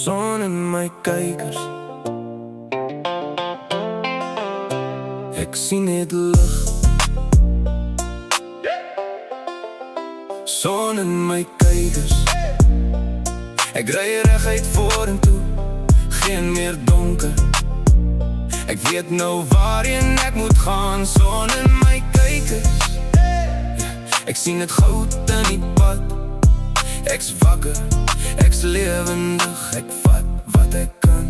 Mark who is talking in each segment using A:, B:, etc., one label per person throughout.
A: Son in my kykers. Ek sien net lig. Son in my kykers. Ek ry reguit vorentoe, geen meer donker. Ek weet nou waarheen ek moet gaan. Son in my kykers. Ek sien het goud in die pad. Ek's wakker, ek's lewendig. Ek vat wat ek kan.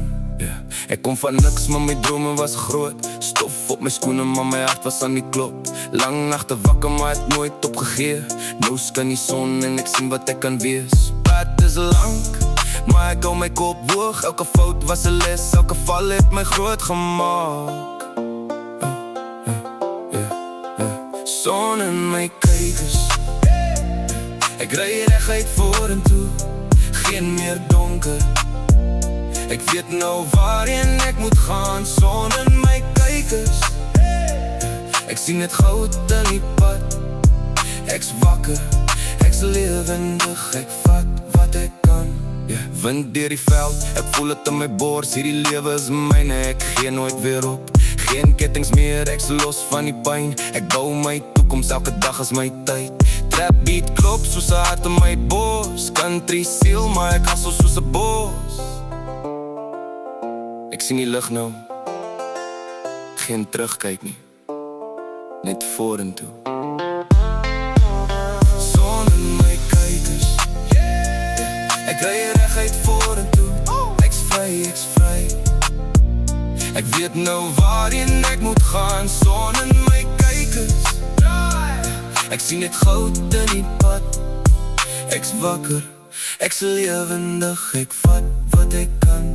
A: Ek kom van niks, maar my drome was groot. Stof op my skoene, maar my hart was aan die klop. Lang nachte wakker, maar het nooit opgegee. Nou skyn die son en ek sien wat ek kan wees. Pad is lang, maar ek hou my kop hoog. Elke fout was 'n les, elke val het my groot gemaak. Son in my kykers. Ek ry reguit vorentoe, geen meer donker. Ek weet nou waarheen ek moet gaan. Son in my kykers. Ek sien het goud in die pad. Ek's wakker, ek's lewendig. Ek vat wat ek kan. Wind deur die veld, ek voel het in my bors. Hierdie lewe is myne, ek gee nooit weer op. Geen kettings meer, ek's los van die pyn. Ek bou my toekoms, elke dag is my tyd. Trap beat klop soos 'n hart in my bos. Country seal, maar ek hustle soos 'n bos. Ek sien die lig nou, geen terugkyk nie, net vorentoe. Son in my kykers. Ek ry reguit vorentoe. Ek's vry, ek's vry. Ek weet nou waarheen ek moet gaan. Son in my kykers. Ek sien net goud in die pad. Ek's wakker, ek's lewendig. Ek vat wat ek kan.